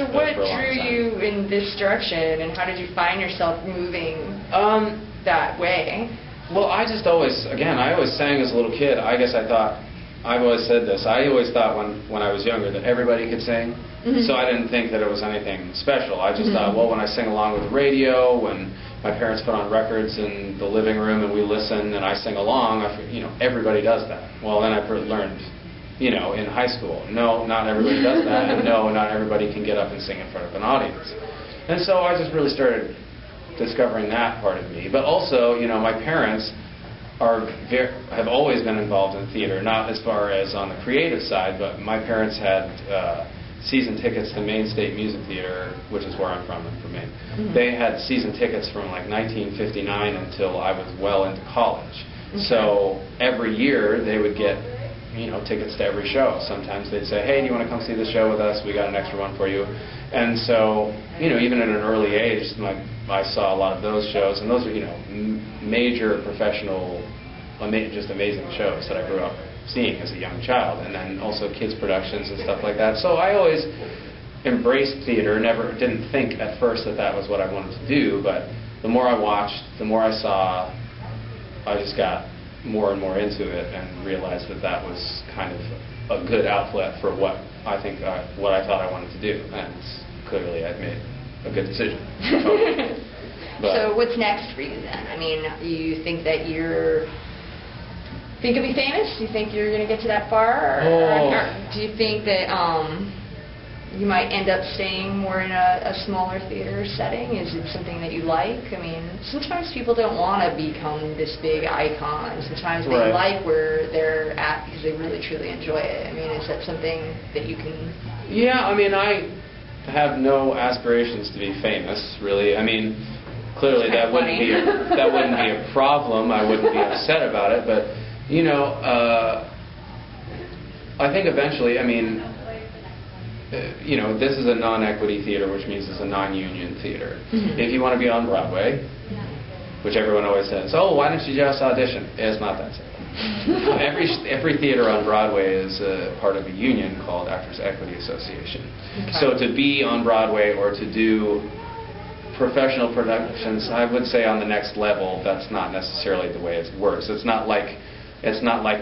So what drew you in this direction, and how did you find yourself moving that way? Well, I just always, again, I always sang as a little kid. I guess I thought, I've always said this, I always thought when I was younger that everybody could sing. So I didn't think that it was anything special. I just thought, well, when I sing along with the radio, when my parents put on records in the living room and we listen and I sing along, everybody does that. Well, then I learned, in high school, no, not everybody does that, and no, not everybody can get up and sing in front of an audience. And so I just really started discovering that part of me. But also, my parents have always been involved in theater, not as far as on the creative side, but my parents had season tickets to Maine State Music Theater, which is where I'm from Maine. They had season tickets from like 1959 until I was well into college. So every year they would get tickets to every show. Sometimes they'd say, hey, do you want to come see the show with us? We got an extra one for you. And so, even at an early age, I saw a lot of those shows, and those are, major professional, just amazing shows that I grew up seeing as a young child, and then also kids' productions and stuff like that. So I always embraced theater, didn't think at first that was what I wanted to do, but the more I watched, the more I saw, I just got more and more into it and realized that was kind of a good outlet for what I thought I wanted to do, and clearly I've made a good decision. So what's next for you then? I mean, you think that think you'll be famous? Do you think you're going to get to that far? Or do you think that you might end up staying more in a smaller theater setting? Is it something that you like? I mean, sometimes people don't want to become this big icon. Sometimes they like where they're at because they really, truly enjoy it. I mean, is that something that you can... Yeah, I mean, I have no aspirations to be famous, really. I mean, clearly that wouldn't be a problem. I wouldn't be upset about it, but I think eventually, this is a non-equity theater, which means it's a non-union theater. If you want to be on Broadway, which everyone always says, oh, why don't you just audition? It's not that simple. Every theater on Broadway is part of a union called Actors Equity Association. So to be on Broadway or to do professional productions, I would say on the next level, that's not necessarily the way it works. It's not like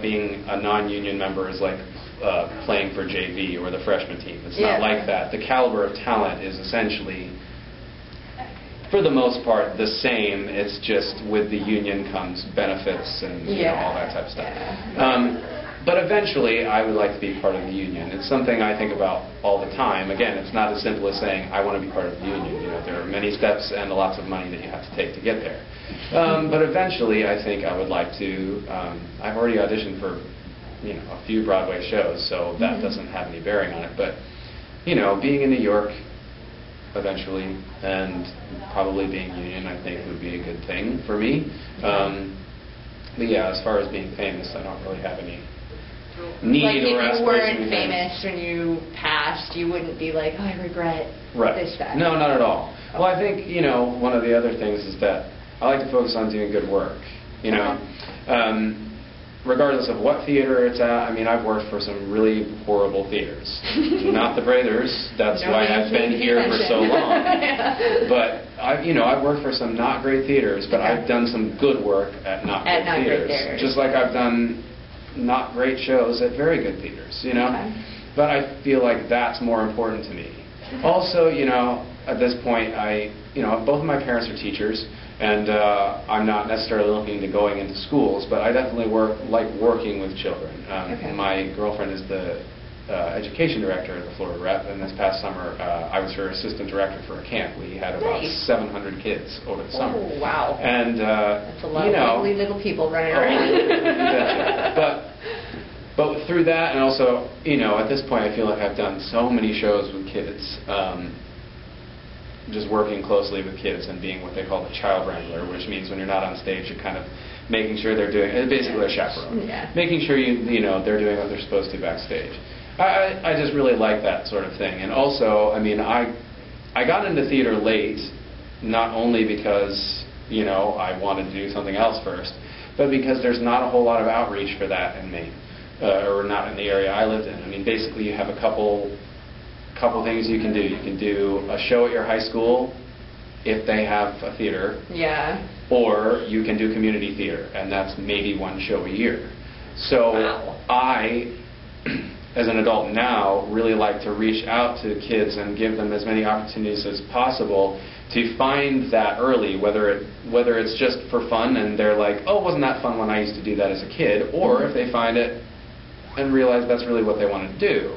being a non-union member is like playing for JV or the freshman team. It's not like that. The caliber of talent is essentially, for the most part, the same. It's just with the union comes benefits and all that type of stuff. But eventually, I would like to be part of the union. It's something I think about all the time. Again, it's not as simple as saying, I want to be part of the union. There are many steps and lots of money that you have to take to get there. But eventually, I think I would like to... I've already auditioned for a few Broadway shows, so that doesn't have any bearing on it. But, being in New York eventually and probably being union, I think would be a good thing for me. But yeah, as far as being famous, I don't really have any need or aspiration. Like if you weren't famous when you passed, you wouldn't be like, oh, I regret this, that. No, not at all. Well, I think, one of the other things is that I like to focus on doing good work, regardless of what theater it's at. I mean, I've worked for some really horrible theaters. Not the Braithers. That's why I've been here for so long. But I've worked for some not great theaters, but I've done some good work at not great theaters. Just like I've done not great shows at very good theaters, But I feel like that's more important to me. Also, at this point, both of my parents are teachers. And I'm not necessarily looking to going into schools, but I definitely like working with children. My girlfriend is the education director at the Florida Rep, and this past summer I was her assistant director for a camp. We had about 700 kids over the summer. Oh, wow. And that's a lot of lovely little people running around. But through that, and also, at this point I feel like I've done so many shows with kids. Just working closely with kids and being what they call the child wrangler, which means when you're not on stage, you're kind of making sure they're doing, basically a chaperone, making sure they're doing what they're supposed to backstage. I just really like that sort of thing. And also, I got into theater late, not only because I wanted to do something else first, but because there's not a whole lot of outreach for that in Maine, or not in the area I lived in. I mean, basically you have a couple couple things you can do. You can do a show at your high school if they have a theater. Yeah. Or you can do community theater, and that's maybe one show a year. So Wow. I, as an adult now, really like to reach out to kids and give them as many opportunities as possible to find that early, whether it's just for fun and they're like, oh, wasn't that fun when I used to do that as a kid, or if they find it and realize that's really what they want to do.